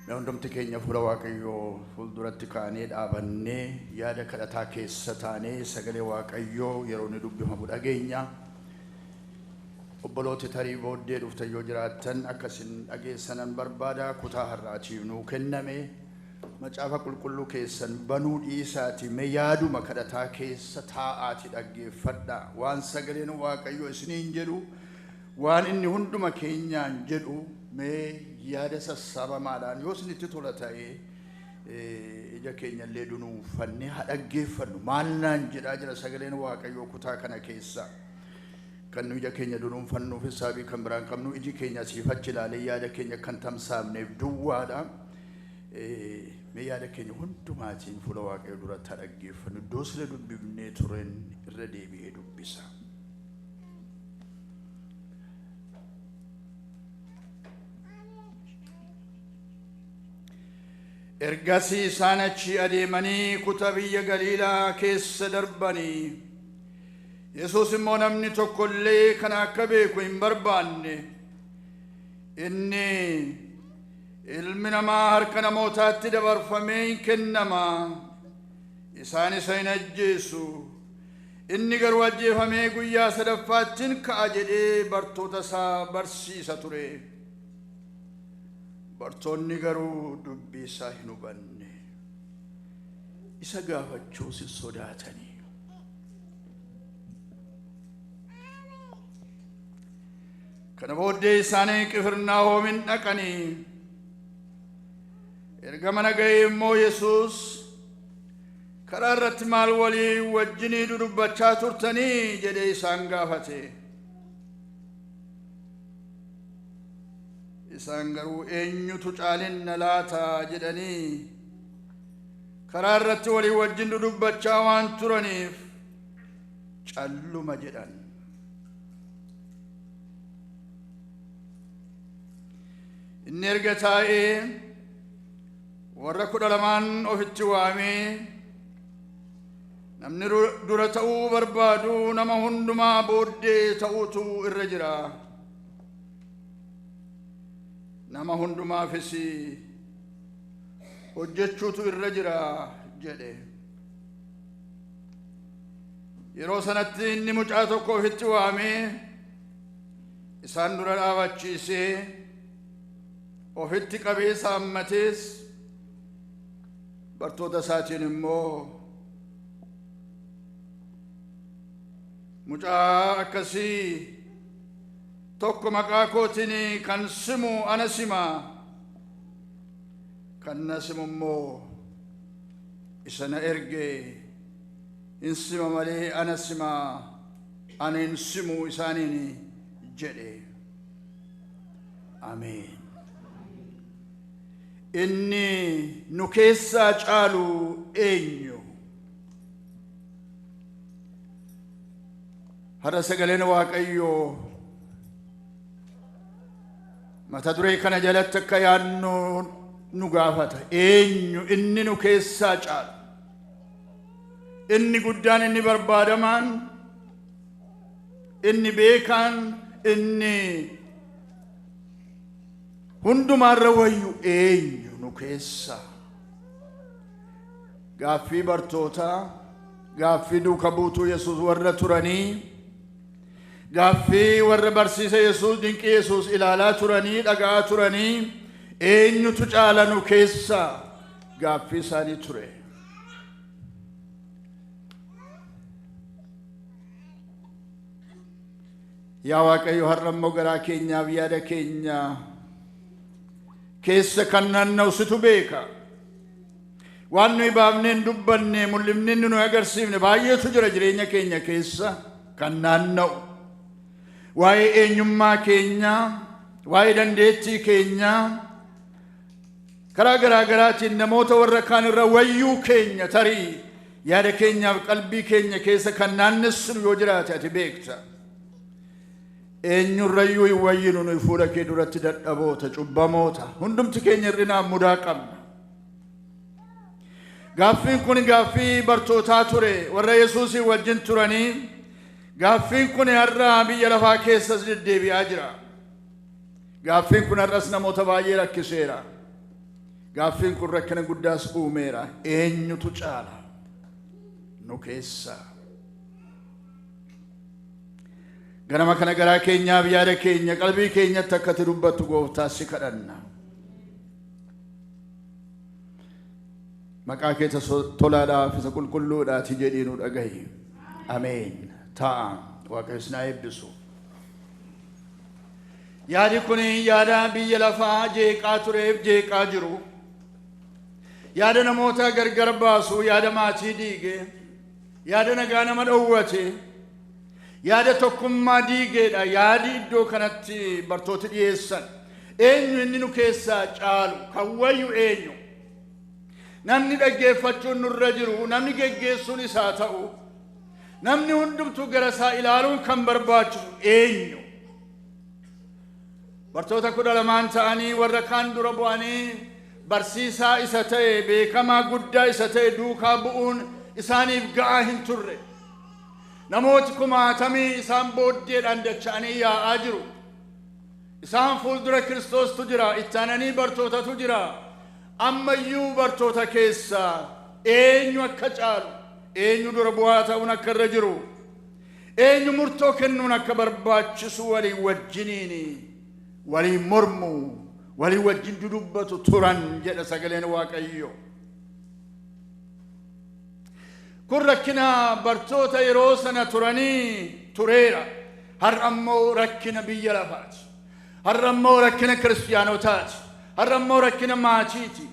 hundumti keenya fuula Waaqayyoo fuulduratti kaanee dhaabannee yaada kadhataa keessa taanee sagalee Waaqayyoo yeroo ni dubbifamu dhageenya. Obboloota tarii booddee dhuftan yoo jiraattan akkasin dhageessanan barbaada. Kutaa har'aatiif nuu kenname macaafa qulqulluu keessan banuu dhiisaati mee yaaduma kadhataa keessa taa'aati dhaggeeffadha. Waan sagaleen Waaqayyoo isiniin jedhu waan inni hunduma keenyaan jedhu mee yaada sassaabaadhaan yoo isinitti tola ta'ee ija keenyallee dunuunfannee haa dhaggeeffannu. Maal naan jedhaa jira sagaleen Waaqayyoo kutaa kana keessa. Kan ija keenya dunuunfannuuf hisaabii kan biraan qabnu iji keenya asiif achi ilaalee yaada keenya kan tamsaafneef duwwaadha. Mee yaada keenya hundumaatiin fuula Waaqayyoo duratti haa dhaggeeffannu. Iddoo sila dubbifnee turen irra deebi'ee dubbisa. Ergasii isaan achi adeemanii kutaa biyya Galiilaa keessa darbanii Yesuus immoo namni tokkollee kana akka beeku hin barbaanne. Inni ilmi namaa harka namootaatti dabarfamee hin kennama. Isaan isa hin ajjeesu. Inni garuu ajjeefamee guyyaa sadaffaattiin ka'a jedhee bartoota isaa barsiisa ture. Bartoonni garuu dubbii isaa hin hubanne. Isa gaafachuus hin sodaatanii. Kana booddee isaanii Qifirnaahoomin dhaqanii. Erga mana ga'ee immoo Yesuus karaa irratti maal walii wajjinii dudubbachaa turtanii jedhee isaan gaafate. Isaan garuu eenyutu caalinna laata jedhanii karaa irratti walii wajjin dudubbachaa waan turaniif calluma jedhan. Inni erga taa'ee warra 12 ofitti waamee namni dura ta'uu barbaadu nama hundumaa booddee ta'uutu irra jira. Nama hundumaafis hojjechuutu irra jira jedhe. Yeroo sanatti inni mucaa tokko ofitti waamee isaan dura dhaabachiisee ofitti qabee saammatees bartoota isaatiin immoo mucaa akkasii tokko maqaa kootiin kan simu ana sima, kan na simu immoo isa na erge hin sima malee ana sima, ana hin simu isaaniin jedhe. Ameen. Inni nu keessaa caalu eenyu? Har'a sagaleen Waaqayyoo mata duree kana jalatti akka yaadnu nu gaafata. Eenyu inni nu keessaa caalu? Inni guddaan, inni barbaadamaan, inni beekaan, inni hundumaarra wayyu eenyu nu keessaa? Gaaffii bartootaa, gaaffii duuka buutuu Yesuus warra turanii, gaaffii warra barsiisa Yesuus, dinqii Yesuus ilaalaa turanii, dhaga'aa turanii, eenyutu caala nu keessaa? Gaaffii isaanii ture. Yaa Waaqayyo, har'a immoo garaa keenyaaf yaada keenya keessa kan naanna'u situ beeka. Waan nuyi baafneen dubbanne mul'ifneen nu agarsiifne baay'eetu jira jireenya keenya keessa kan naanna'u. Waa'ee eenyummaa keenyaa, waa'ee dandeettii keenyaa, karaa garaa garaatiin namoota warra kaan irra wayyuu keenya tarii yaada keenyaaf qalbii keenya keessa kan naannessinu yoo jiraate ati beekta. Eenyurrayyuu hin wayyinu nuyi fuula kee duratti dadhaboota, cubbamoota, hundumti keenya hir'inaaf mudaa qabna. Gaaffiin kun gaaffii bartootaa ture, warra Yesuusii wajjin turanii. Gaaffiin kun har'a biyya lafaa keessas deddeebi'aa jira. Gaaffiin kun har'as namoota baay'ee rakkiseera. Gaaffiin kun rakkina guddaas uumeera. Eenyutu caala nu keessa? Ganama kana garaa keenyaaf yaada keenya qalbii keenyatti akka ati dubbattu Gooftaa si kadhanna. Maqaa keessa tolaadhaaf isa qulqulluudhaati jedhii nu dhagahi. Ameen. Ta'a. Waaqayyo isin haa eebbisu. Yaadi kun yaada biyya lafaa jeeqaa tureef jeeqaa jiru. Yaada namoota gargar baasu, yaada maatii diige, yaada nagaa nama dhowwate, yaada tokkummaa diigeedha. Yaadi iddoo kanatti bartooti dhiyeessan. Eenyu inni nu keessaa caalu? Kan wayyu eenyu? Namni dhaggeeffachuun nurra jiru, namni geggeessuun isaa ta'u, namni hundumtuu gara isaa ilaaluun kan barbaachisu eenyu? Bartoota 12 ta'anii warra kaan dura bu'anii barsiisaa isa ta'e, beekamaa guddaa isa ta'e duukaa bu'uun isaaniif ga'aa hin turre. Namooti 60,000 isaan booddeedhaan dacha'anii yaa'aa jiru. Isaan fuuldura Kiristoostu jira, itti aananii bartootatu jira. Ammayyuu bartoota keessaa eenyu akka caalu, eenyu dura bu'aa ta'uun akka irra jiru, eenyu murtoo kennuun akka barbaachisu waliin wajjiniini waliin mormu, waliin wajjin dudubbatu turan jedha sagaleen Waaqayyo. Kun rakkina bartoota yeroo sana turanii tureera. Har'a immoo rakkina biyya lafaati. Har'a immoo rakkina kiristaanotaati. Har'a immoo rakkina maatiiti.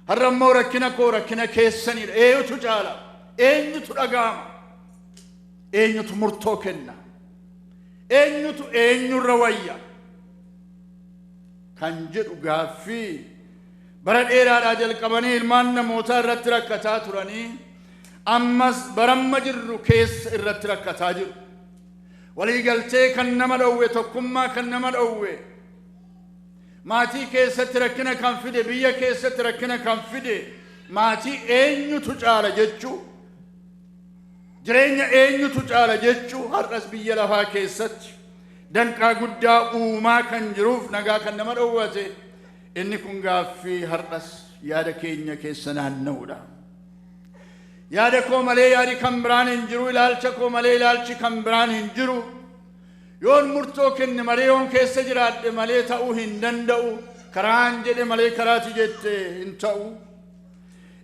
Har'a immoo rakkina koo, rakkina keessaniidha. Eenyutu caala? Eenyutu dhaga'ama? Eenyutu murtoo kenna? Eenyutu eenyurra wayya? Kan jedhu gaaffii bara dheeraadhaa jalqabanii ilmaan namootaa irratti rakkataa turanii ammas baramma jirru keessa irratti rakkataa jiru. Waliigaltee kan nama dhowwe, tokkummaa kan nama dhowwe, maatii keessatti rakkina kan fide, biyya keessatti rakkina kan fide, maatii eenyutu caala jechuu, jireenya eenyutu caala jechuu har'as biyya lafaa keessatti danqaa guddaa uumaa kan jiruuf nagaa kan nama dhowwate. Inni kun gaaffii har'as yaada keenya keessa naanna'uudha. Yaada koo malee yaadi kan biraan hin jiru, ilaalcha koo malee ilaalchi kan biraan hin jiru. Yoon murtoo kenne malee, yoon keessa jiraadhe malee ta'uu hin danda'u. Karaan jedhe malee karaati jette hin ta'u.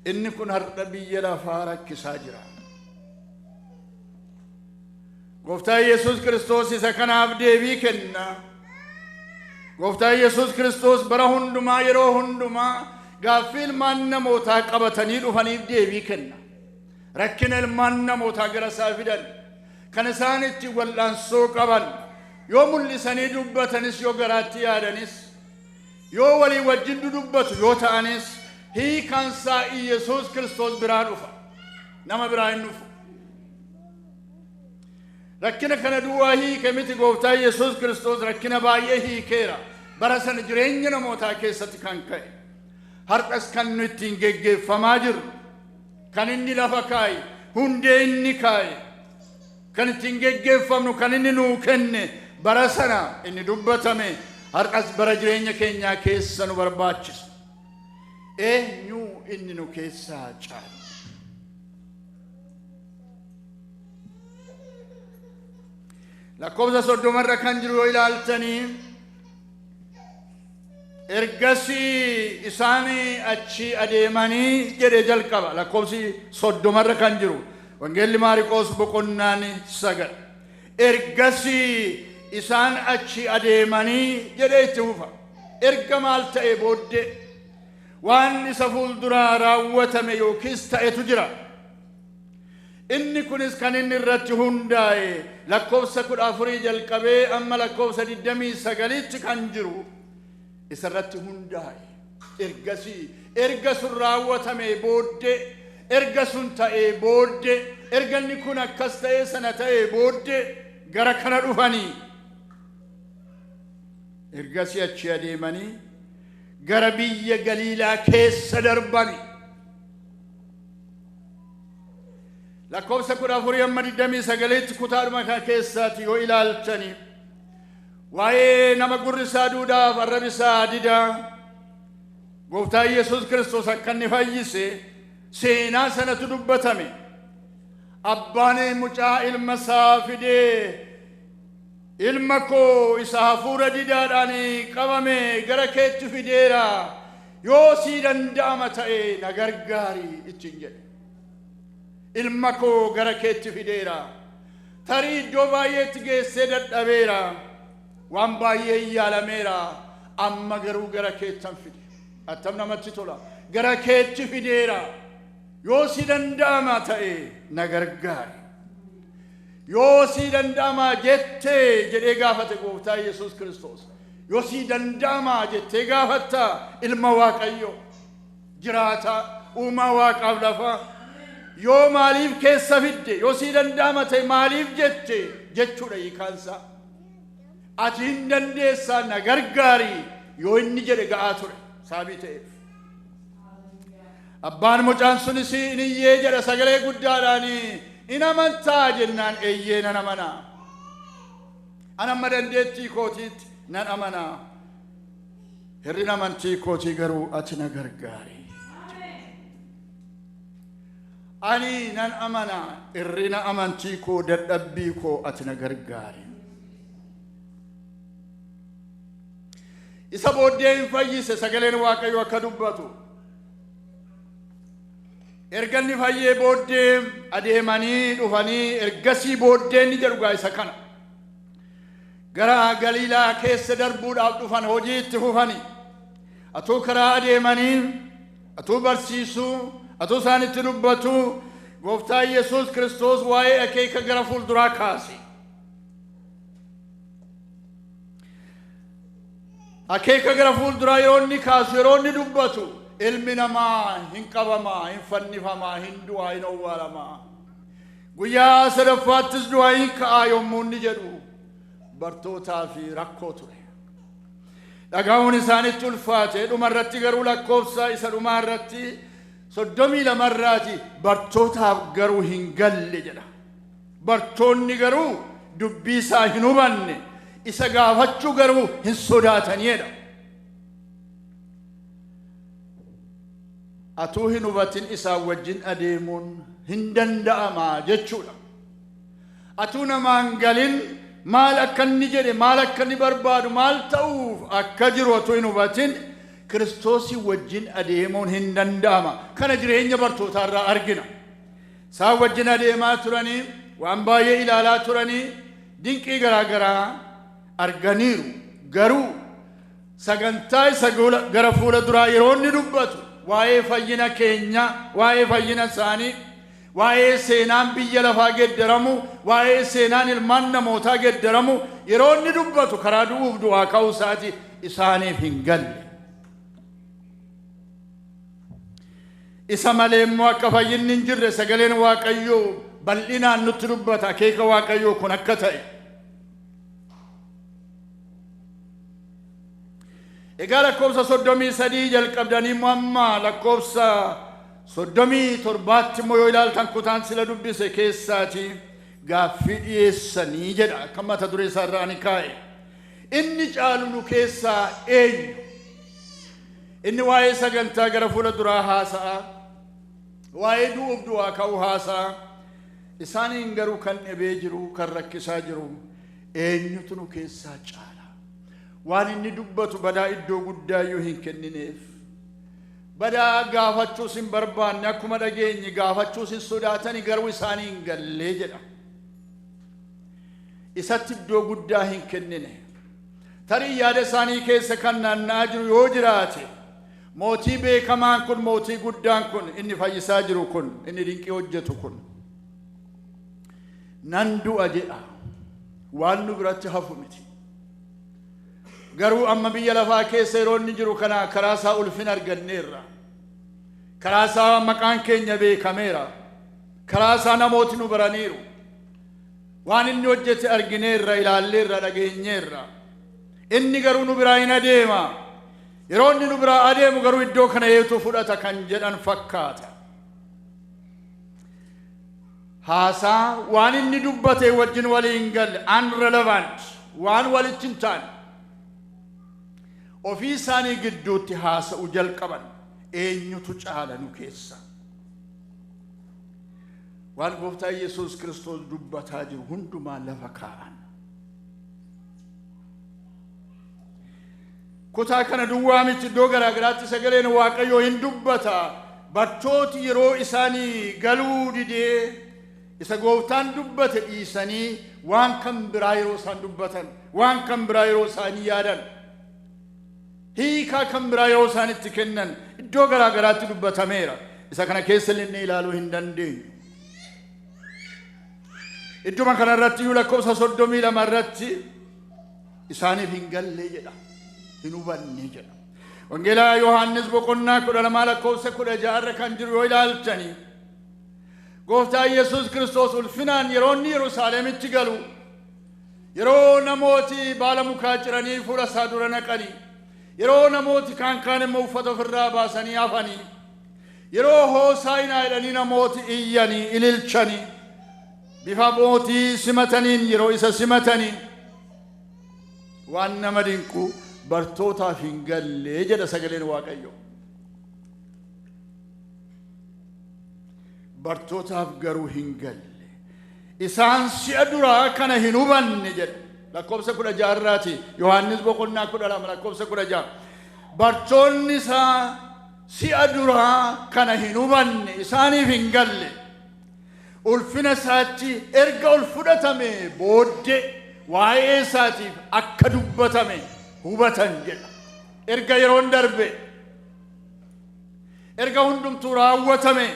Inni kun har'a biyya lafaa rakkisaa jira. Gooftaan Yesuus Kiristoos isa kanaaf deebii kenna. Gooftaan Yesuus Kiristoos bara hundumaa, yeroo hundumaa gaaffii ilmaan namootaa qabatanii dhufaniif deebii kenna. Rakkina ilmaan namootaa gara isaa fidan, kan isaan itti wal'aansoo qaban, yoo mul'isanii dubbatanis, yoo garaatti yaadanis, yoo walii wajjin dudubbatu yoo ta'anis, hiikaan isaa Yesuus Kiristoos biraa dhufa. Nama biraa hin dhufu. Rakkina kana duwwaa hiike miti. Gooftaan Yesuus Kiristoos rakkina baay'ee hiikeera. Bara sana jireenya namootaa keessatti kan ka'e. Har'as kan nu ittiin geggeeffamaa jiru, kan inni lafa kaa'e, hundee inni kaa'e, kan ittiin geggeeffamnu, kan inni nuu kenne, bara sana inni dubbatame, har'as bara jireenya keenyaa keessa nu barbaachisa. Eenyu inni nu keessaa caalu? Lakkoofsa 30 kan jiru yoo ilaaltanii, ergasii isaan achi adeemanii jedhee jalqaba. Lakkoofsi 30 kan jiru Wangeelli Maariqoos boqonnaan 9. Ergasii isaan achi adeemanii jedhee itti fufa. Erga maal ta'e booddee waan isa fuulduraa raawwatame yookiis ta'etu jira. Inni kunis kan inni irratti hundaa'e lakkoofsa 14 jalqabee amma lakkoofsa 29tti kan jiru isa irratti hundaa'e. Ergasii erga sun raawwatame booddee, erga sun ta'ee booddee, erga inni kun akkas ta'ee sana ta'ee booddee gara kana dhufanii, ergasii achi adeemanii gara biyya Galiilaa keessa darbani. Lakkoofsa 14 amma 29tti kutaadhuma keessaati yoo ilaaltani, waa'ee nama gurri isaa duudhaaf arrabi isaa didaa, gooftaa Yesuus Kiristoos akka inni fayyise seenaa sanatu dubbatame. Abbaan mucaa ilma isaa fidee ilma koo isa hafuura didaadhaan qabame gara keetti fideera, yoo si danda'ama ta'e na gargaari ittiin jedhe. Ilma koo gara keetti fideera, tarii iddoo baay'eetti geessee dadhabeera, waan baay'ee yaalameera, amma garuu gara keettan fide. Attam namatti tola. Gara keetti fideera, yoo si danda'ama ta'e na gargaari. Yoo si danda'ama jettee jedhee gaafate gooftaa Yesuus Kiristoos. Yoo si danda'ama jettee gaafatta ilma Waaqayyo jiraata uumaa waaqaaf lafa. Yoo maaliif keessa fidde, yoo si danda'ama ta'e maaliif jette jechuudha hiikaansa. Ati hin dandeessaa na gargaari yoo inni jedhe ga'aa ture sababii ta'eef. Abbaan mucaan sunis in iyyee jedha sagalee guddaadhaan, in amantaa jennaan eeyyee nan amanaa. An amma dandeettii kootiitti nan amanaa. Hirrina amantii kootii garuu ati na gargaari. Ani nan amanaa, hirrina amantii koo dadhabbii koo ati na gargaari. Isa booddee hin fayyise sagaleen Waaqayyo akka dubbatu. Erganni fayyee booddee adeemanii dhufanii ergasii booddee ni jedhu isa kana. Gara Galiilaa keessa darbuudhaaf dhufan hojii itti fufanii. Atuu karaa adeemanii, atuu barsiisuu, atuu isaan itti dubbatu, gooftaa Yesuus Kiristoos waa'ee akeeka gara fuulduraa kaase. Akeeka gara fuulduraa yeroo inni kaasu, yeroo inni dubbatu, ilmi namaa hin qabamaa, hin fannifamaa, hin du'aa, hin owwaalamaa. Guyyaa sadaffaattis du'aa hin ka'aa yommuu inni jedhu bartootaa fi rakkoo ture. Dhaga'uun isaanitti ulfaate, dhumarratti garuu lakkoofsa isa dhumaarratti 32 bartootaaf garuu hin galle jedha. Bartoonni garuu dubbii isaa hin hubanne, isa gaafachuu garuu hin sodaataniidha. Atuu hin hubatin isaa wajjin adeemuun hin danda'amaa jechuudha. Atuu namaan galin maal akka inni jedhe, maal akka inni barbaadu, maal ta'uuf akka jiru atuu hin hubatin Kiristoosii wajjin adeemuun hin danda'ama. Kana jireenya bartootaarraa argina. Isaan wajjin adeemaa turanii, waan baay'ee ilaalaa turanii, dinqii garaa garaa arganiiru. Garuu sagantaa isa gara fuula duraa yeroo inni dubbatu waa'ee fayyina keenya, waa'ee fayyina isaanii, waa'ee seenaan biyya lafaa geeddaramu, waa'ee seenaan ilmaan namootaa geeddaramu yeroo inni dubbatu karaa du'uuf du'aa ka'uu isaati isaaniif hin galle. Isa malee immoo akka fayyinni hin jirre sagaleen Waaqayyoo bal'inaan nutti dubbata. Akeeka Waaqayyoo kun akka ta'e. Egaa lakkoofsa 33 jalqabdanii immoo amma lakkoofsa 37 immoo yoo ilaaltan kutaan sila dubbise keessaati gaaffii dhiyeessanii jedha. Akka mata duree isaarraa ni kaa'e. Inni caalu nu keessaa eenyu? Inni waa'ee sagantaa gara fuula duraa haasa'a. Waa'ee du'uuf du'aa ka'uu haasa'a. Isaaniin garuu kan dhibee jiru, kan rakkisaa jiru eenyutu nu keessaa caala? Waan inni dubbatu badaa iddoo guddaayyuu hin kennineef. Badaa gaafachuus hin barbaanne, akkuma dhageenye gaafachuus hin sodaatani, garuu isaanii hin gallee jedha. Isatti iddoo guddaa hin kennine. Tarii yaada isaanii keessa kan naanna'aa jiru yoo jiraate, mootii beekamaan kun, mootii guddaan kun, inni fayyisaa jiru kun, inni dinqii hojjetu kun nan du'a jedha. Waan nu biratti hafu miti. Garuu amma biyya lafaa keessa yeroo inni jiru kana karaa isaa ulfina arganneerra. Karaa isaa maqaan keenya beekameera. Karaa isaa namooti nu baraniiru. Waan inni hojjete argineerra, ilaalleerra, dhageenyeerra. Inni garuu nu biraa hin adeema. Yeroo inni nu biraa adeemu garuu iddoo kana eetu fudhata kan jedhan fakkaata. Haasaa waan inni dubbate wajjin walii hin galle, unrelevant, waan walitti hin taane. ofii isaanii gidduutti haasa'u jalqaban eenyutu caala nu keessa waan gooftaa Yesuus Kiristoos dubbataa jiru hundumaa lafa kaa'an kutaa kana duwwaa miti iddoo garaagaraatti sagaleen Waaqayyoo hin dubbata bartooti yeroo isaanii galuu didee isa gooftaan dubbate dhiisanii waan kan biraa yeroo isaan dubbatan waan kan biraa yeroo isaanii yaadan hiikaa kan biraa yeroo isaanitti kennan iddoo garaagaraatti dubbatameera isa kana keessa illee ilaaluu hin dandeenyu idduma kanarratti lakkoofsa 32 irratti isaaniif hin galle jedha hin hubanne jedha wangeelaa Yohaannis boqonnaa 12 lakkoofsa 16 kan jiru yoo ilaaltanii gooftaa Yesuus Kiristoos ulfinaan yeroo inni Yerusaalemitti galu yeroo namooti baala mukaa ciranii fuula isaa dura naqanii yeroo namooti kaan immoo uffata ofirraa baasanii hafanii yeroo hoosaa'inaa jedhanii namooti iyyanii ililchanii bifa mootii simataniin yeroo isa simatanii waan nama dinqu bartootaaf hin galle jedha sagaleen Waaqayyo bartootaaf garuu hin galle isaan si'a duraa kana hin hubanne jedha lakkoofsa 16 irraati Yohaannis boqonnaa 12 lakkoofsa 16 bartoonni isaa si'a duraa kana hin hubanne isaaniif hin galle ulfina isaatti erga ol fudhatame booddee waa'ee isaatiif akka dubbatame hubatan jedha erga yeroon darbe erga hundumtuu raawwatame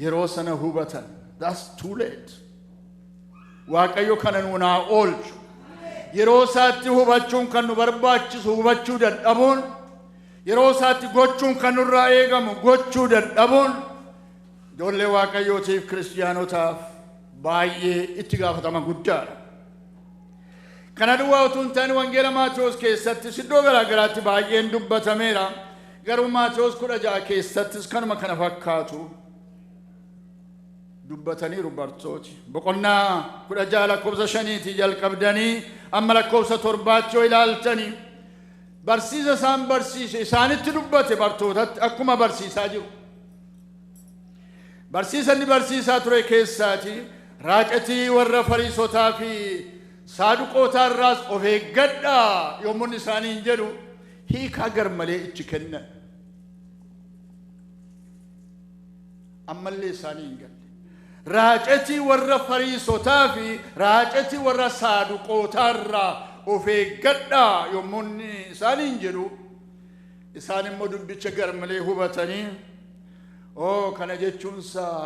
yeroo sana hubatan that's too late Waaqayyo kana nuunaa oolchu yeroo isaatti hubachuun kan nu barbaachisu hubachuu dadhabuun yeroo isaatti gochuun kan nurraa eegamu gochuu dadhabuun ijoollee Waaqayyootiif kiristiyaanotaaf baay'ee itti gaafatama guddaadha kana duwwaa utuu hin taane wangeela Maatewos keessatti iddoo garaagaraatti baay'een dubbatameera garuu Maatewos 16 keessattis kanuma kana fakkaatu dubbataniiru bartooti boqonnaa 16 lakkoofsa 5 jalqabdanii amma lakkoofsa 7 yoo ilaaltanii barsiisa isaan barsiise isaanitti dubbate bartootatti akkuma barsiisaa jiru barsiisa inni barsiisaa ture keessaati raacatii warra Fariisotaa fi Saaduqootaa irraas of eeggadhaa yommuu isaaniin jedhu hiikaa garmalee itti kennan ammallee isaanii hin galle raacatii warra Fariisotaa fi raacatii warra Saaduqootaa irraa of eeggadhaa yommuu isaaniin jedhu isaan immoo dubbicha garmalee hubatanii kana jechuunsaa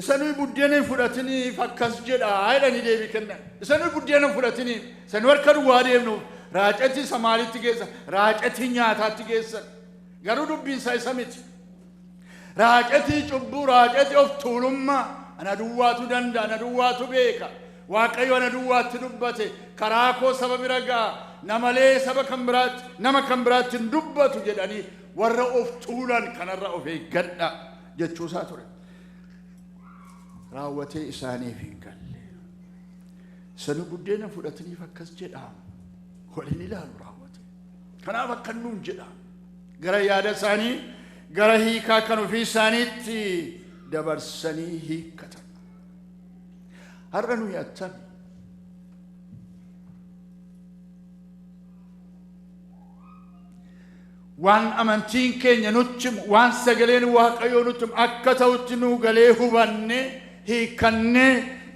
isanuu buddeena fudhatanii fakkas jedha jedhanii deebii kennan isanuu buddeena fudhatanii isanuu harka duwwaa deemnuuf raacatii Samaalitti geessan raacatii nyaataatti geessan garuu dubbiinsaa isa miti raacatii cubbuu raacatii of tuulummaa ana duwwaatu danda'a ana duwwaatu beeka Waaqayyo ana duwwaatti dubbate karaa koo saba bira ga'a namalee saba kan biraatti nama kan biraatti hin dubbatu jedhanii warra of tuulan kanarra of eeggadha jechuusaa ture raawwatee isaaniif hin galle isanuu buddeena fudhataniif akkas jedha waliin ilaalu raawwate kanaaf akka nuun jedha gara yaada isaanii gara hiikaa kan ofii isaaniitti dabarsanii hiikkatan har'a nuyi attam waan amantiin keenya nutti waan sagaleen Waaqayyoo nutti akka ta'utti nu galee hubanne hiikkanne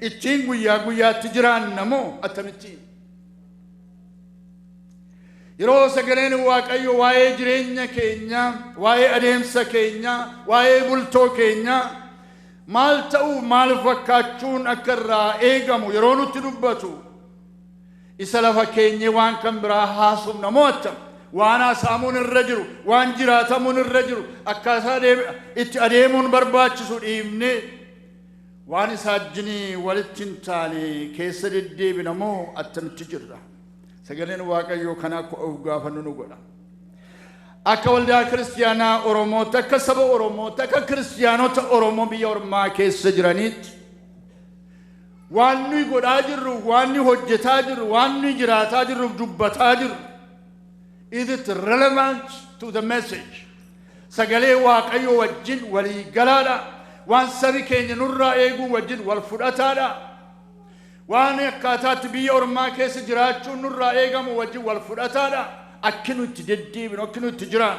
ittiin guyyaa guyyaatti jiraanna moo akkamittiin yeroo sagaleen Waaqayyoo waa'ee jireenya keenya waa'ee adeemsa keenya waa'ee bultoo keenya maal ta'uu maal fakkaachuun akka irraa eegamu yeroo nutti dubbatu isa lafa keenya waan kan biraa haasofna moo attam waan haasamuun irra jiru waan jiraatamuun irra jiru akkaataa itti adeemuun barbaachisu dhiibne waan isaajjinii walitti hin taane keessa deddeebina moo attamitti jirra sagaleen Waaqayyoo kana akka of gaafannu nu godha akka waldaa kiristiyaanaa Oromootti akka saba Oromootti akka kiristiyaanota Oromoo biyya ormaa keessa jiraniitti waan nuyi godhaa jirru waan nuyi hojjetaa jirru waan nuyi jiraataa jirru dubbataa jirru Is it relevant to the message? Sagalee Waaqayyo wajjin walii galaadha. Waan sabi keenya nurraa eeguu wajjin wal fudhataadha. Waan akkaataatti biyya ormaa keessa jiraachuun nurraa eegamu wajjin wal fudhataadha. Akkinu itti deddeebinu, akkinu itti jiraan.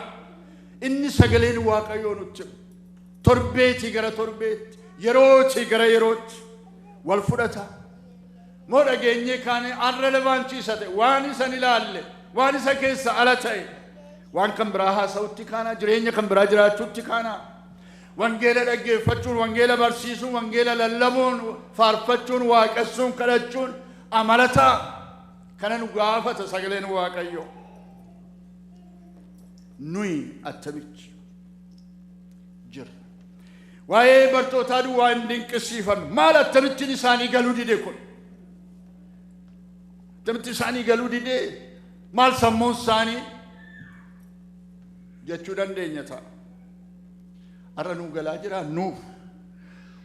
Inni sagaleen Waaqayyoo nutti torbeetii gara torbeetti, yerootii gara yerootti wal fudhata. Moo dhageenyee kaane unrelevantii isa ta'e, waan isan ilaalle, waan isa keessa ala ta'e, waan kan biraa haasa'utti kaana, jireenya kan biraa jiraachuutti kaana. Wangeela dhaggeeffachuun, wangeela barsiisuun, wangeela lallabuun, faarfachuun, waaqessuun, kadhachuun amalataa kana nu gaafata sagaleen Waaqayyoo. Nuyi attamichi jira. Waa'ee bartootaa duwwaa hin dinqisiifannu. Maal attamittiin isaanii galuu dide kun? Attamitti isaanii galuu dide maal sammuun isaanii jechuu dandeenya ta'a. Har'a nuu galaa jira nuuf.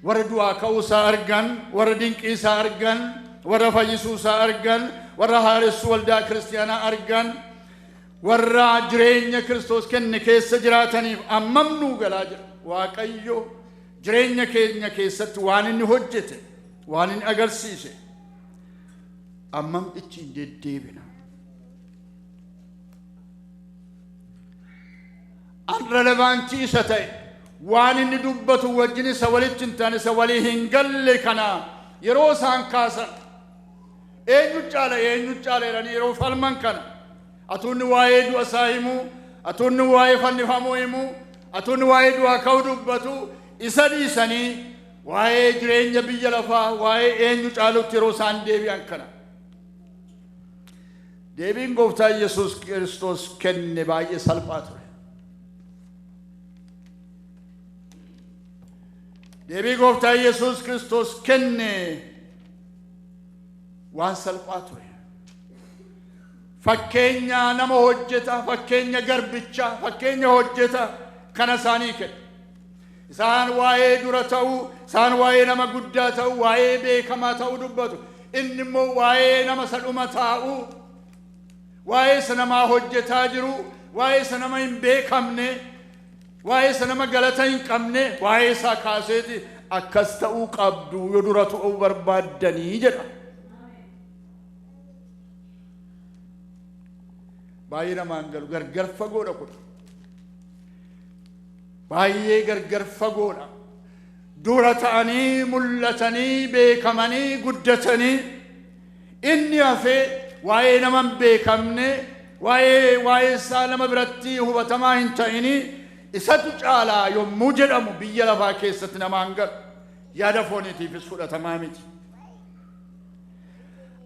Warra du'aa ka'uusaa argan, warra dinqiisaa argan, warra fayyisuusaa argan, warra haaressuu waldaa kiristaanaa argan, warra jireenya Kiristoos kenne keessa jiraataniif ammam nuu galaa jira. Waaqayyo jireenya keenya keessatti waan inni hojjete, waan inni agarsiise ammam ittiin deddeebina. Unrelevantii isa ta'e waan inni dubbatu wajjin isa walitti hin taane, isa walii hin galle kana yeroo isaan kaasan eenyu caala jedhanii yeroo falman kana atunni waa'ee du'a isaa himu, atunni waa'ee fannifamuu himu, atunni waa'ee du'aa ka'uu dubbatu, isa dhiisanii waa'ee jireenya biyya lafaa, waa'ee eenyu caalutti yeroo isaan deebi'an kana. Deebiin Gooftaa Yesuus Kiristoos kenne baay'ee salphaa ture. Deebii Gooftaa Yesuus Kiristoos kenne waan salphaa ture. Fakkeenya nama hojjeta, fakkeenya garbicha, fakkeenya hojjeta kana isaanii kenne. Isaan waa'ee dura ta'uu, isaan waa'ee nama guddaa ta'uu, waa'ee beekamaa ta'uu dubbatu. Inni immoo waa'ee nama sadhuma taa'uu, waa'ee isa namaa hojjetaa jiru, waa'ee isa nama hin beekamne, waa'ee isa nama galata hin qabne, waa'ee isaa kaaseeti akkas ta'uu qabdu yoo dura ta'uu barbaaddanii jedha. Baay'ee namaan galu gargar fagoodha kun. Baay'ee gargar fagoodha. Dura ta'anii mul'atanii beekamanii guddatanii inni hafee waa'ee nama hin beekamne, waa'ee isaa nama biratti hubatamaa hin ta'ini isatu caalaa yommuu jedhamu biyya lafaa keessatti namaan galu. Yaada fooniitiifis fudhatamaa miti.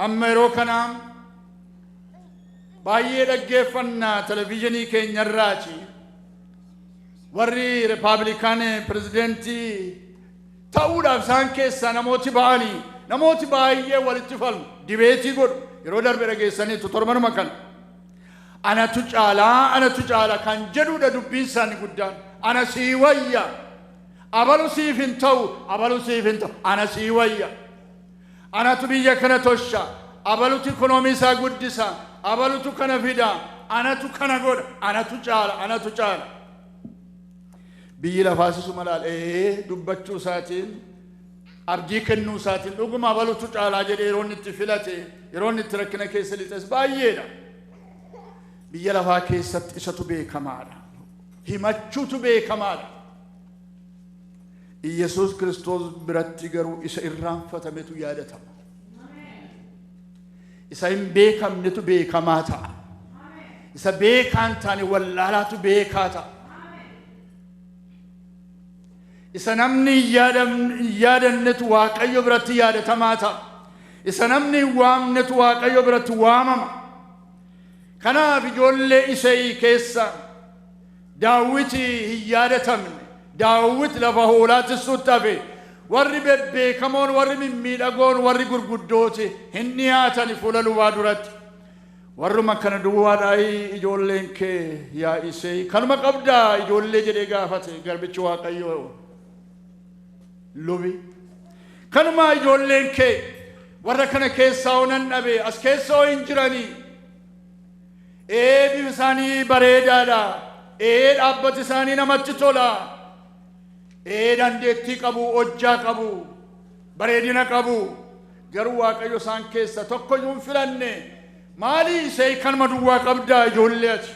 Amma yeroo kanaa baay'ee dhaggeeffannaa televizhinii keenyarraatii warri Ripaablikaan pirezidentii ta'uudhaaf isaan keessaa namooti ba'anii, namooti baay'ee walitti falmu, dibeetii godhu. Yeroo darbe dhageessaniitu torbanuma kana. Anatu caalaa kan jedhuudha dubbiin isaanii guddaan. Ana sii wayya. Abalu siif hin ta'u, ana sii wayya. Anatu biyya kana tosha, abalutu ikonoomii isaa guddisa, abalutu kana fida, anatu kana godha, anatu caala. Biyyi lafaasisu malaal dubbachuu isaatiin, abdii kennuu isaatiin dhuguma abalutu caalaa jedhee yeroo inni itti filate, yeroo inni itti rakkina keessa lixes baay'eedha. Biyya lafaa keessatti isatu beekamaadha. Himachuutu beekamaadha. Yesuus Kiristoos biratti garuu isa irraanfatametu yaadatama. Isa hin beekamnetu beekamaa ta'a. Isa beekaan taane wallaalaatu beekaa ta'a. Isa namni hin yaadannetu Waaqayyo biratti yaadatamaa ta'a. Isa namni hin waamnetu Waaqayyo biratti waamama. Kanaaf ijoollee Isseey keessa Daawiti hin yaadatamne. Daawit lafa hoolaatti suttafe. Warri bebbeekamoon, warri mimmiidhagoon, warri gurguddooti hin dhiyaatani fuula lubaa duratti. Warruma kana duwwaadhaa ijoolleen kee yaa Isseey kanuma qabdaa ijoollee jedhee gaafate garbichi Waaqayyoo lubi. Kanuma ijoolleen kee warra kana keessaa onan dhabe as keessaa hin jiranii. Bifasaanii bareedaadha. Dhaabbati isaanii namatti tola. Dandeettii qabu, hojjaa qabu, bareedina qabu. Garuu Waaqayyo isaan keessa tokko iyyuu hin filanne. Maali isee kanuma duwwaa qabdaa ijoollee ati?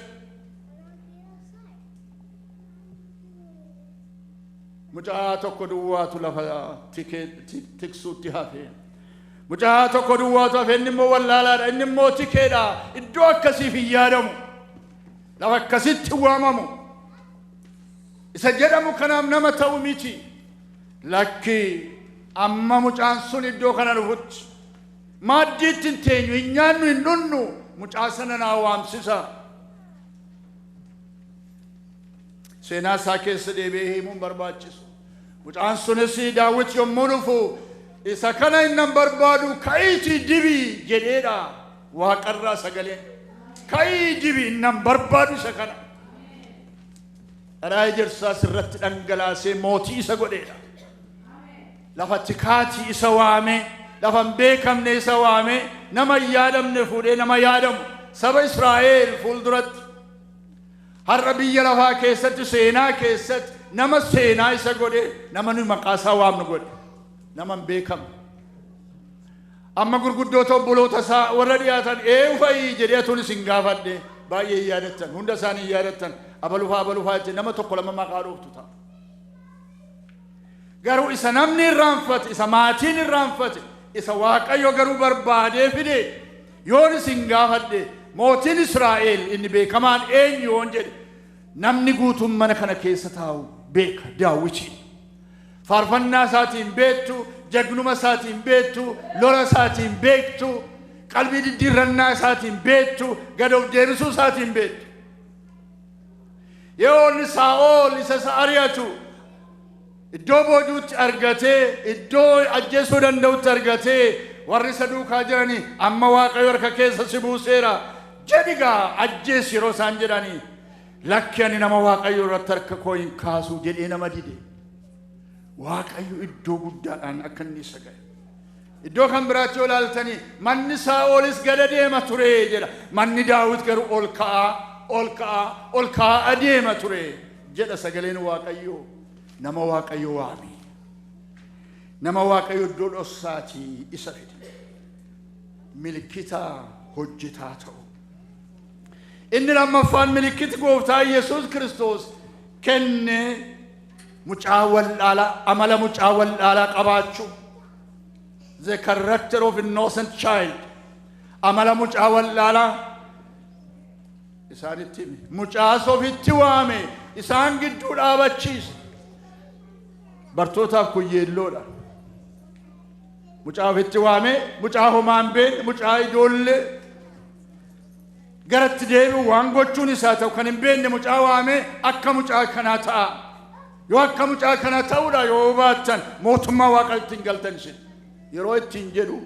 Mucaa tokko duwwaatu lafa tiksuutti hafe. Mucaa tokko duwwaatu hafe, inni immoo wallaalaadha, inni immoo tikeedha. Iddoo akkasiif hin yaadamu. Lafa akkasitti waamamu. Isa jedhamu kanaaf nama ta'u miti. Lakki amma mucaan sun iddoo kana dhufutti maaddiitti hin teenyu, hin nyaannu, hin dhunnu. Mucaa sana naa waamsisa. Seenaa isaa keessa deebi'ee himuun barbaachisu. Mucaan sunis Daawit yommuu dhufu isa kana innan barbaadu ka'iitii dibii jedheedha Waaqarraa sagaleen. Ka'ii dibii innan barbaadu isa kana. Dharaa ejersaa sirratti dhangalaasee mootii isa godheedha. Lafatti kaatii isa waame, lafa hin beekamne isa waame, nama hin yaadamne fuudhee nama yaadamu saba Israa'el fuulduratti. Har'a biyya lafaa keessatti, seenaa keessatti nama seenaa isa godhe, nama nuyi maqaa isaa waamnu godhe, nama hin beekamne. Amma gurguddoota obboloota isaa warra dhiyaatan fa'i jedhee atuunis hin gaafadhe. Baay'ee hin yaadattan, hunda isaanii hin yaadattan. Abalufaa jettee nama tokko lama maqaa dhooftu ta'a. Garuu isa namni irraanfate, isa maatiin irraanfate, isa Waaqayyo garuu barbaadee fide yoon isin gaafadhe mootiin Israa'el inni beekamaan eenyu yoon jedhe namni guutuun mana kana keessa taa'u beeka Daawitiin. Faarfannaa isaatiin beektu, jagnuma isaatiin beektu, lola isaatiin beektu, qalbii diddiirrannaa isaatiin beektu, gad of deebisuu isaatiin beektu. Yoon Saa'ol isa ari'atu iddoo boojuutti argatee, iddoo ajjeesuu danda'utti argatee, warri isa duukaa jiranii amma Waaqayyo harka keessa si buuseera jedhigaa ajjees yeroo isaan jedhanii lakki ani nama Waaqayyo irratti harka koo hin kaasu jedhee nama dide. Waaqayyo iddoo guddaadhaan akka inni isa ga'e. Iddoo kan biraatti yoo ilaaltanii manni Saa'olis gad deema ture jedha. Manni Daawit garuu ol ka'aa adeema ture jedha sagaleen Waaqayyo. Nama Waaqayyo waami. Nama Waaqayyo iddoo dhossaatii isa fide. Milikkita hojjetaa ta'u. Inni lammaffaan milikkiti gooftaa Yesuus Kiristoos kenne mucaa wallaalaa, amala mucaa wallaalaa qabaachuu. The character of innocent child. Amala mucaa wallaalaa isaanitti hime. Mucaa sofitti waame isaan gidduu dhaabachiise. Bartootaaf kun yeelloodha. Mucaa ofitti waame, mucaa homaan beekne, mucaa ijoollee garatti deebi'u waan gochuun isaa ta'u kan hin beekne mucaa waame akka mucaa kanaa ta'a. Yoo akka mucaa kanaa ta'uudha yoo baattan mootummaa Waaqayyootti hin galtan isin. Yeroo ittiin jedhu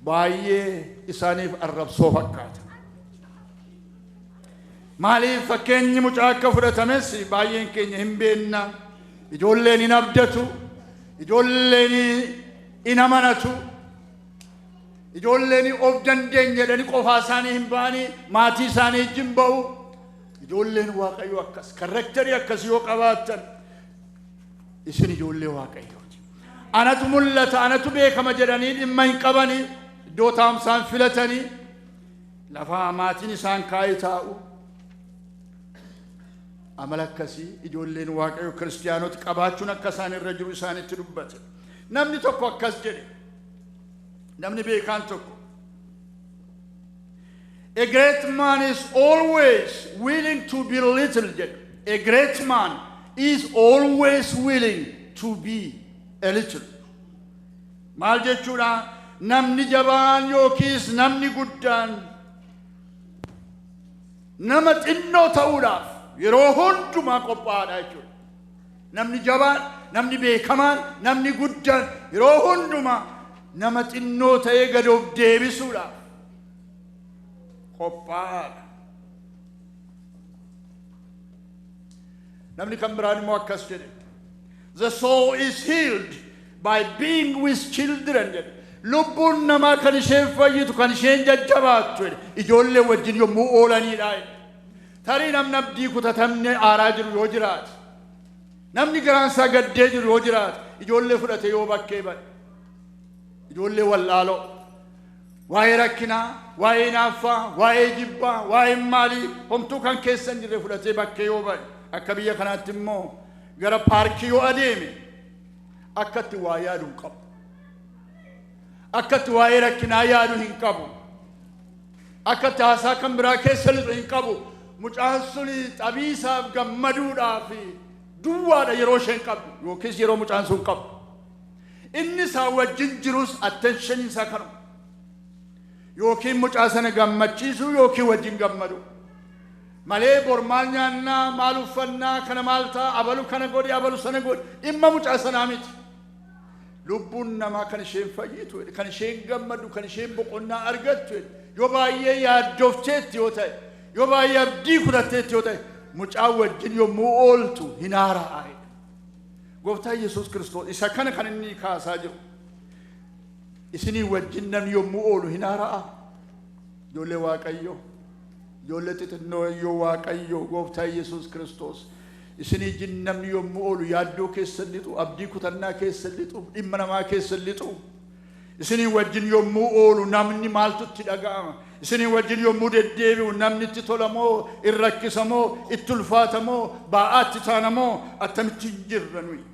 baay'ee isaaniif arrabsoo fakkaata. Maaliif fakkeenyi mucaa akka fudhatames baay'een keenya hin beekna. Ijoolleen hin abdatu, ijoolleen hin amanatu, ijoolleen of dandeenye jedhanii qofaa isaanii hin ba'anii maatii isaanii wajjin ba'u. Ijoolleen Waaqayyo akkas karakterii akkas yoo qabaattan isin ijoollee Waaqayyooti. Anatu mul'ata, anatu beekama jedhanii dhimma hin qabanii iddoo taa'umsaan filatanii lafa maatiin isaan kaa'ee taa'u. Amala akkasii ijoolleen Waaqayyo kiristiyaanota qabaachuun akka isaan irra jiru isaanitti dubbate. Namni tokko akkas jedhe. Namni beekaan tokko. A great man is always willing to be little. A great man is always willing to be a little. Maal jechuudha? Namni jabaan yookiis namni guddaan nama xinnoo ta'uudhaaf yeroo hundumaa qophaa'aadha jechuudha. Namni jabaan, namni beekamaan, namni guddaan yeroo hundumaa nama xinnoo ta'ee gad of deebisuudhaaf qophaa'aadha. Namni kan biraan immoo akkas jedhe. The soul is healed by being with children. lubbuun namaa kan isheen fayyitu kan isheen jajjabaattu ijoollee wajjin yommuu oolaniidha. Tarii namni abdii kutatamne aaraa jiru yoo jiraate, namni garaansaa gaddee jiru yoo jiraate, ijoollee fudhate yoo bakkee bade, ijoollee wallaaloo waa'ee rakkinaa, waa'ee naaffaa, waa'ee jibbaa, waa'ee maalii homtuu kan keessan jirre fudhatee bakkee yoo bade, akka biyya kanaatti immoo gara paarkii yoo adeeme akkatti waa yaadu hin qabu, akkatti waa'ee rakkinaa yaadu hin qabu, akkatti haasaa kan biraa keessa lixu hin qabu. Mucaan sun xabiisaaf gammaduudhaaf duwwaadha yeroo isheen qabdu yookiis yeroo mucaan sun qabu. Inni isaa wajjin jirus attention isaa kanuma. Yookiin mucaa sana gammachiisu yookiin wajjin gammadu. Malee bor maal nyaannaa, maal uffannaa, kana maal ta'a, abalu kana godhi, abalu sana godhi, dhimma mucaa sanaa miti. Lubbuun namaa kan isheen fayyitu, kan isheen gammadu, kan isheen boqonnaa argattu yoo baay'ee yaaddofteetti yoo ta'e, yoo baay'ee abdii kudhatteetti yoo ta'e, mucaa wajjin yommuu ooltu hin haara'e. Gooftaan Yesuus Kiristoos isa kana kan inni kaasaa jiru. Isinii wajjin namni yommuu oolu hin haara'a. Ijoollee Waaqayyoo, ijoollee xixinnoo yoo Waaqayyoo Gooftaan Yesuus Kiristoos isinii wajjin namni yommuu oolu yaaddoo keessan lixu, abdii kutannaa keessan lixu, dhimma namaa keessan lixu. Isinii wajjin yommuu oolu namni maaltu itti dhaga'ama? Isinii wajjin yommuu deddeebi'u namni itti tolamoo, irrakkisamoo, itti ulfaatamoo, baa'aatti taanamoo attamitti hin jirra nuyi.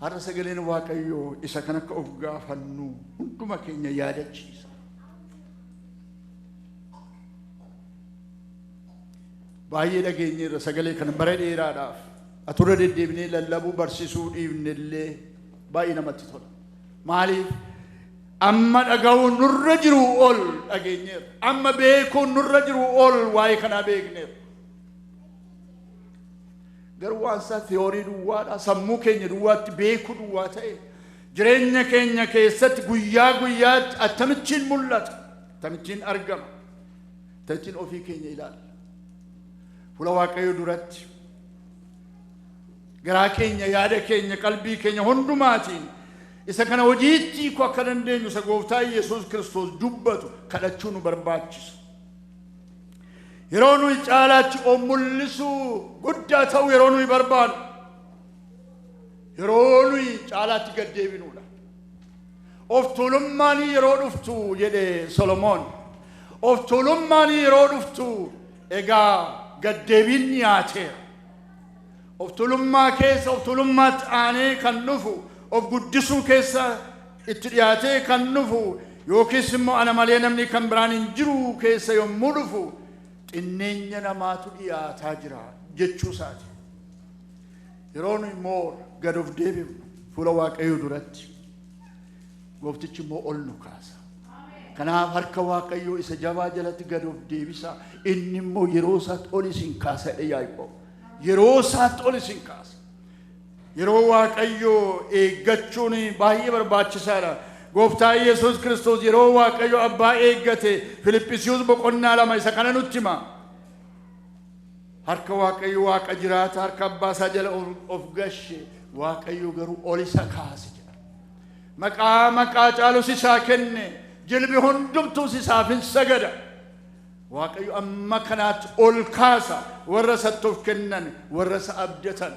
Har'a sagaleen Waaqayyoo isa kan akka of gaafannu hunduma keenya yaadachiisa. Baay'ee dhageenyeerra sagalee kana bara dheeraadhaaf aturra deddeebinee lallabuu barsiisuu dhiifnellee baay'ee namatti tola. Maaliif? Amma dhaga'uun nurra jiru ol dhageenyeerra. Amma beekuun nurra jiru ol waa'ee kanaa beekneerra. Garuu waan isaa theorii duwwaadha. Sammuu keenya duwwaatti beekuu duwwaa ta'e jireenya keenya keessatti guyyaa guyyaatti akkamittiin mul'ata, akkamittiin argama, akkamittiin ofii keenya ilaalla. Fuula Waaqayyoo duratti garaa keenya, yaada keenya, qalbii keenya hundumaatiin isa kana hojiitti hiikuu akka dandeenyu isa Gooftaa Yesuus Kiristoos dubbatu kadhachuu nu barbaachisa. Yeroo nuyi caalaatti of mul'isuu guddaa ta'u yeroo nuyi barbaadu, yeroo nuyi caalaatti gaddeebinuudha. Of tuulummaan yeroo dhuftu jedhe Solomoon. Of tuulummaan yeroo dhuftu egaa gaddeebiin dhiyaateera. Of tuulummaa keessa of tuulummaatti aanee kan dhufu, of guddisuu keessa itti dhiyaatee kan dhufu yookiis immoo ana malee namni kan biraan hin jiru keessa yommuu dhufu xinneenya namaatu dhiyaataa jira jechuu isaati. Yeroo nuyi immoo gad of deebifnu fuula Waaqayyoo duratti Gooftichi immoo ol nu kaasa. Kanaaf harka Waaqayyoo isa jabaa jalatti gad of deebisa. Inni immoo yeroo isaatti ol isin kaasa jedhe Yaaqoob. Yeroo isaatti ol isin kaasa. Yeroo Waaqayyoo eeggachuun baay'ee barbaachisaadha. Gooftaan Yesuus Kiristoos yeroo Waaqayyoo abbaa eeggate Filiphisiiyuus boqonnaa 2 isa kana nutti hima. Harka Waaqayyoo Waaqa jiraata, harka abbaa isaa jala of gashe, Waaqayyoo garuu ol isa kaase jedha. Maqaa caalus isaa kenne, jilbi hundumtuus isaaf hin sagada. Waaqayyo amma kanaatti ol kaasa warra isatti of kennan, warra isa abdatan.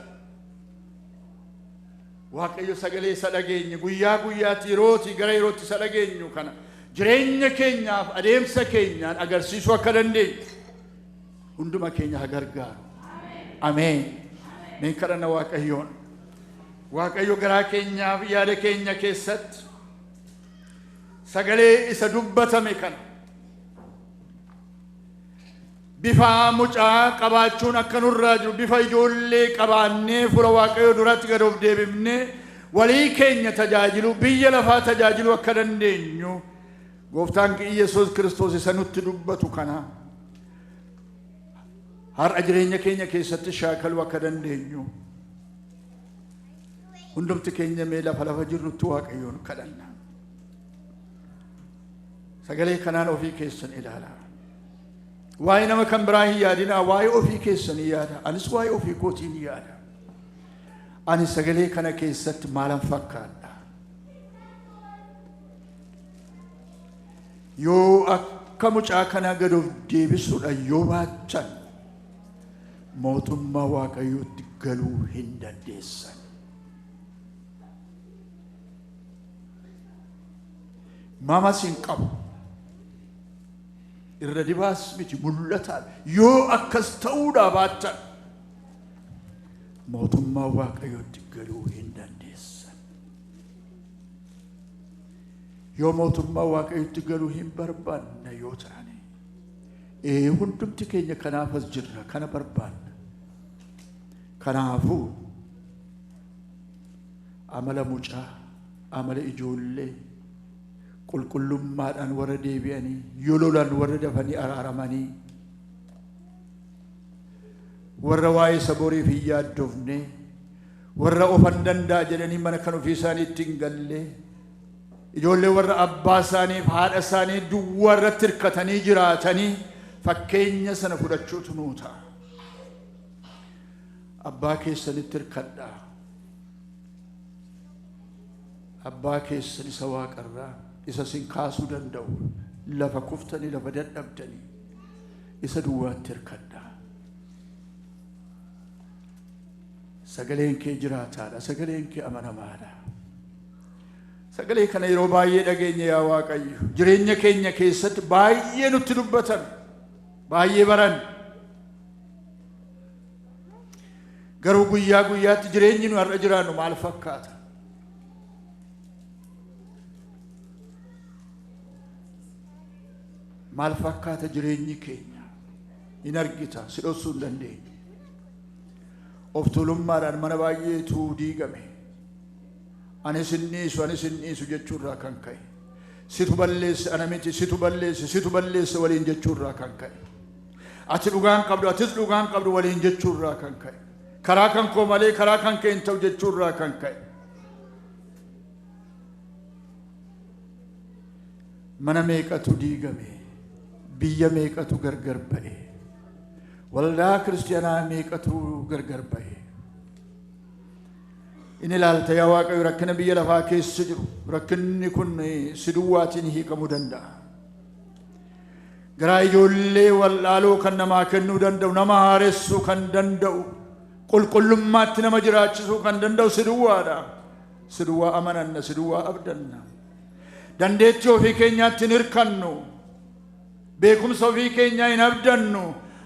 Waaqayyo sagalee isa dhageenye guyyaa guyyaatti yerootii gara yerootti isa dhageenyu kana jireenya keenyaaf adeemsa keenyaan agarsiisuu akka dandeenyu hunduma keenya haa gargaaru. Ameen. Mee kadhanna Waaqayyoon. Waaqayyo garaa keenyaaf yaada keenya keessatti sagalee isa dubbatame kana bifa mucaa qabaachuun akka nurraa jiru, bifa ijoollee qabaannee fuula Waaqayyoo duratti gad of deebifnee walii keenya tajaajilu, biyya lafaa tajaajilu akka dandeenyu Gooftaan Yesuus Kiristoos isa nutti dubbatu kana har'a jireenya keenya keessatti shaakaluu akka dandeenyu hundumti keenya mee lafa jirrutti Waaqayyoon kadhanna. Sagalee kanaan ofii keessan ilaalaa. Waa'ee nama kan biraa hin yaadinaa, waa'ee ofii keessan yaada. Anis waa'ee ofii kootiin yaada. Ani sagalee kana keessatti maalan fakkaadha? yoo akka mucaa kana gaduuf deebisuudha yoo baachan mootummaa waaqayyootti galuu hin dandeessan. Mama sin qabu irra dibaas miti mul'ataan yoo akkas ta'uudha baachan mootummaa waaqayyootti galuu hin dandeessan. Yoo mootummaa waaqayyootti galuu hin barbaanne yoo ta'ani hundumti keenya kanaaf as jirra, kana barbaanna. Kanaafuu amala mucaa, amala ijoollee qulqullummaadhaan warra deebi'anii yoo lolan warra dafanii araaramanii warra waa'ee saboriif hin yaaddofne warra ofan danda'a jedhanii mana kan ofii isaaniitti hin galle ijoollee warra abbaa isaaniif haadha isaanii duwwaa irratti hirkatanii jiraatanii fakkeenya sana fudhachuutu nuu ta'a. Abbaa keessanitti hirkadhaa. Abbaa keessan isa waaqarraa isa sin kaasuu danda'u lafa kuftanii lafa dadhabdanii isa duwwaatti hirkadhaa. Sagaleen kee jiraataadha, sagaleen kee amanamaadha. Sagalee kana yeroo baay'ee dhageenya yaa Waaqayyo jireenya keenya keessatti baay'ee nutti dubbatan, baay'ee baran. Garuu guyyaa guyyaatti jireenyi nu har'a jiraannu maal fakkaata? Maal fakkaata jireenyi keenya? Hin argita, si dhoksuu hin dandeenyu. Of tuulummaadhaan mana baay'eetu diigame. Anis hin dhiisu jechuurraa kan ka'e. Situ balleesse ana miti, situ balleesse waliin jechuurraa kan ka'e. Ati dhugaan qabdu, atis dhugaan qabdu waliin jechuurraa kan ka'e. Karaa kan koo malee karaa kan kee hin ta'u jechuurraa kan ka'e. Mana meeqatu diigame, biyya meeqatu gargar ba'e, waldaa kiristiyaanaa meeqatu gargar ba'e. Inni ilaalta yaa Waaqayyo rakkina biyya lafaa keessa jiru, rakkinni kun si duwwaatiin hiikamuu danda'a. Garaa ijoollee wallaaloo kan namaa kennuu danda'u, nama haaressuu kan danda'u, qulqullummaatti nama jiraachisuu kan danda'u si duwwaadha. Si duwwaa amananna, si duwwaa abdanna. Dandeettii ofii keenyaatti hin hirkannu, beekumsa ofii keenyaa hin abdannu,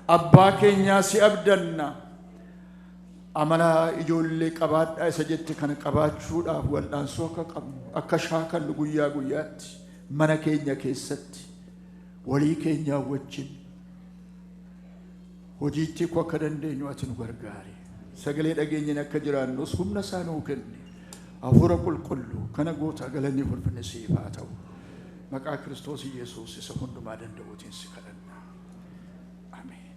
abbaa keenyaa si abdanna. Amala ijoollee qabaadhaa isa jette kana qabaachuudhaaf wal'aansoo akka qabnu, akka shaakallu guyyaa guyyaatti mana keenya keessatti walii keenyaa wajjin hojiitti koo akka dandeenyu ati nu gargaari. Sagalee dhageenyeen akka jiraannus humna isaa nuu kenni. Hafuura qulqulluu kana goota galanni ulfinni siif haa ta'u. Maqaa Kiristoos Yesuus isa hundumaa danda'uutiin si kadhanna. Ameen.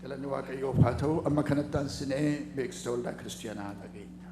Galanni Waaqayyoof haa ta'u. Amma kanatti aansinee beeksisa waldaa kiristiyaanaa dhageenya.